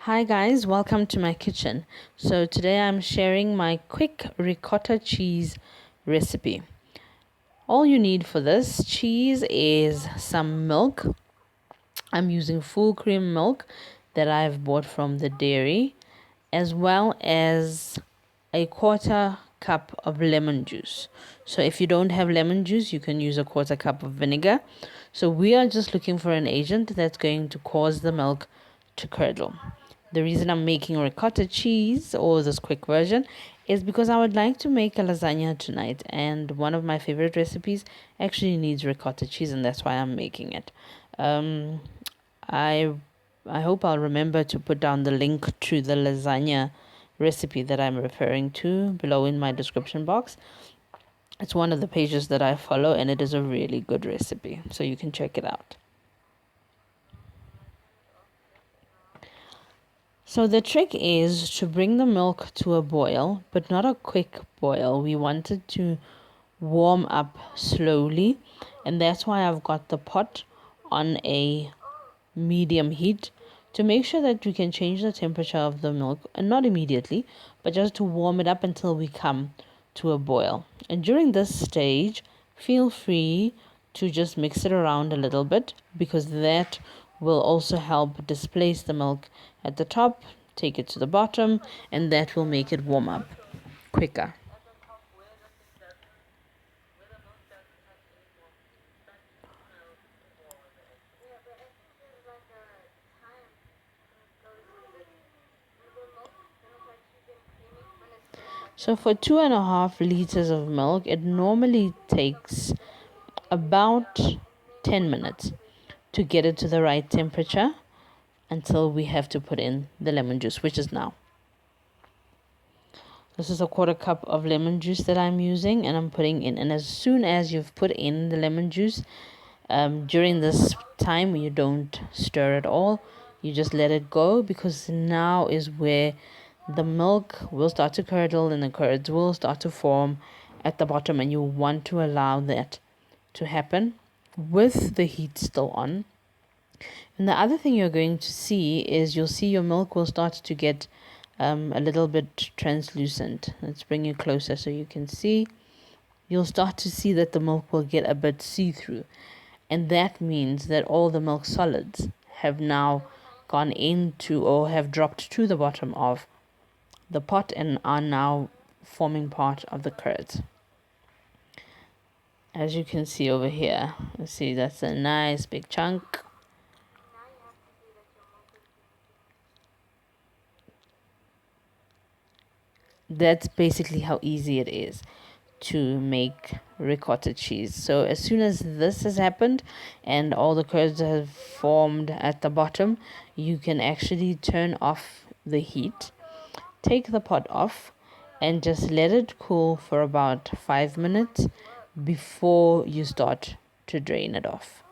Hi guys, welcome to my kitchen. So today I'm sharing my quick ricotta cheese recipe. All you need for this cheese is some milk. I'm using full cream milk that I've bought from the dairy, as well as a quarter cup of lemon juice. So if you don't have lemon juice, you can use a quarter cup of vinegar. So we are just looking for an agent that's going to cause the milk to curdle. The reason I'm making ricotta cheese, or this quick version, is because I would like to make a lasagna tonight, and one of my favorite recipes actually needs ricotta cheese, and that's why I'm making it. Um, I I hope I'll remember to put down the link to the lasagna recipe that I'm referring to below in my description box. It's one of the pages that I follow, and it is a really good recipe, so you can check it out. So the trick is to bring the milk to a boil, but not a quick boil. We want it to warm up slowly, and that's why I've got the pot on a medium heat to make sure that we can change the temperature of the milk, and not immediately, but just to warm it up until we come to a boil. And during this stage, feel free to just mix it around a little bit, because that will also help displace the milk at the top, take it to the bottom, and that will make it warm up quicker. So for 2.5 liters of milk, it normally takes about 10 minutes to get it to the right temperature until we have to put in the lemon juice, which is now. This is a quarter cup of lemon juice that I'm using, and I'm putting in. And as soon as you've put in the lemon juice, during this time you don't stir at all. You just let it go, because now is where the milk will start to curdle and the curds will start to form at the bottom, and you want to allow that to happen with the heat still on. And the other thing you're going to see is you'll see your milk will start to get a little bit translucent. Let's bring you closer so you can see. You'll start to see that the milk will get a bit see-through. And that means that all the milk solids have now gone into, or have dropped to the bottom of the pot, and are now forming part of the curds. As you can see over here, see that's a nice big chunk. That's basically how easy it is to make ricotta cheese. So as soon as this has happened and all the curds have formed at the bottom, you can actually turn off the heat, take the pot off, and just let it cool for about 5 minutes before you start to drain it off.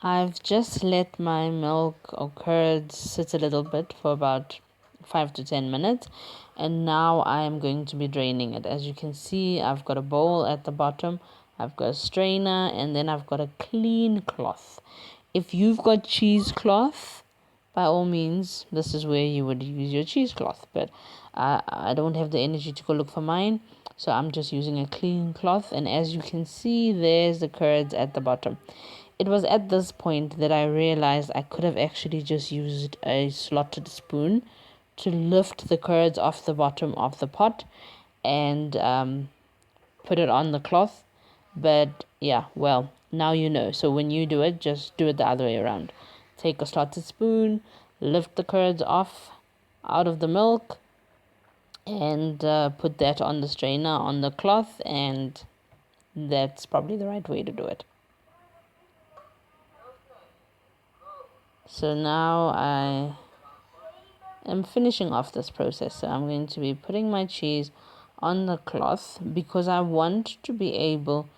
I've just let my milk or curds sit a little bit for about 5 to 10 minutes, and now I am going to be draining it. As you can see, I've got a bowl at the bottom, I've got a strainer, and then I've got a clean cloth. If you've got cheesecloth, by all means, this is where you would use your cheesecloth, but I don't have the energy to go look for mine, so I'm just using a clean cloth. And as you can see, there's the curds at the bottom. It was at this point that I realized I could have actually just used a slotted spoon to lift the curds off the bottom of the pot and put it on the cloth. But yeah, well, now you know. So when you do it, just do it the other way around. Take a slotted spoon, lift the curds off out of the milk, and put that on the strainer on the cloth, and that's probably the right way to do it. So now I am finishing off this process. So I'm going to be putting my cheese on the cloth, because I want to be able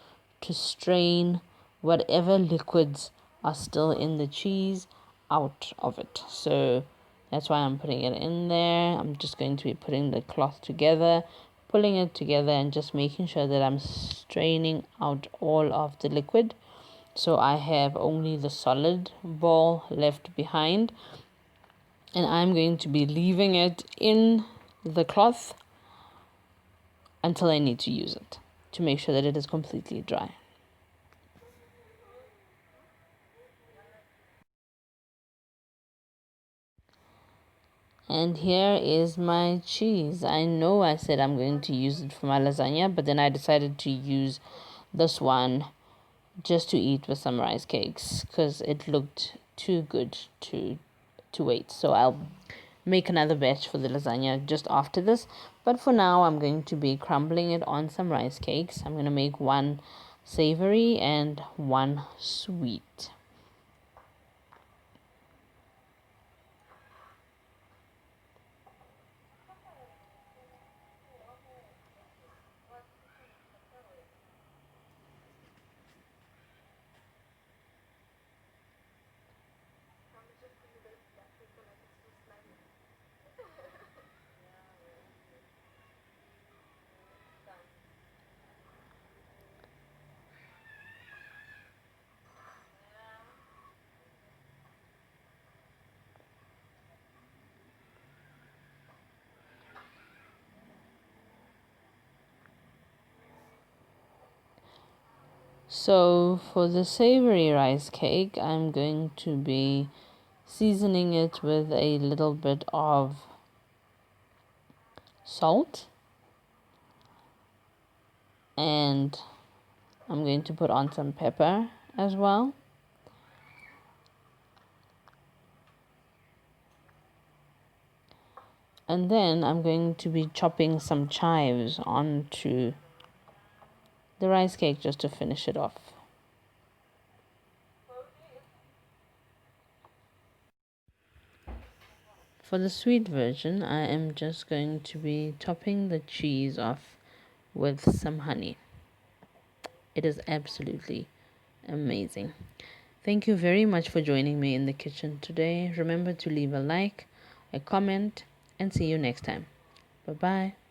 to strain whatever liquids are still in the cheese out of it. So that's why I'm putting it in there. I'm just going to be putting the cloth together, pulling it together and just making sure that I'm straining out all of the liquid. So I have only the solid ball left behind, and I'm going to be leaving it in the cloth until I need to use it to make sure that it is completely dry. And here is my cheese. I know I said I'm going to use it for my lasagna, but then I decided to use this one just to eat with some rice cakes because it looked too good to wait. So I'll make another batch for the lasagna just after this. But for now, I'm going to be crumbling it on some rice cakes. I'm going to make one savory and one sweet. So for the savory rice cake, I'm going to be seasoning it with a little bit of salt, and I'm going to put on some pepper as well. And then I'm going to be chopping some chives onto the rice cake just to finish it off. For the sweet version, I am just going to be topping the cheese off with some honey. It is absolutely amazing. Thank you very much for joining me in the kitchen today. Remember to leave a like, a comment, and see you next time. Bye bye.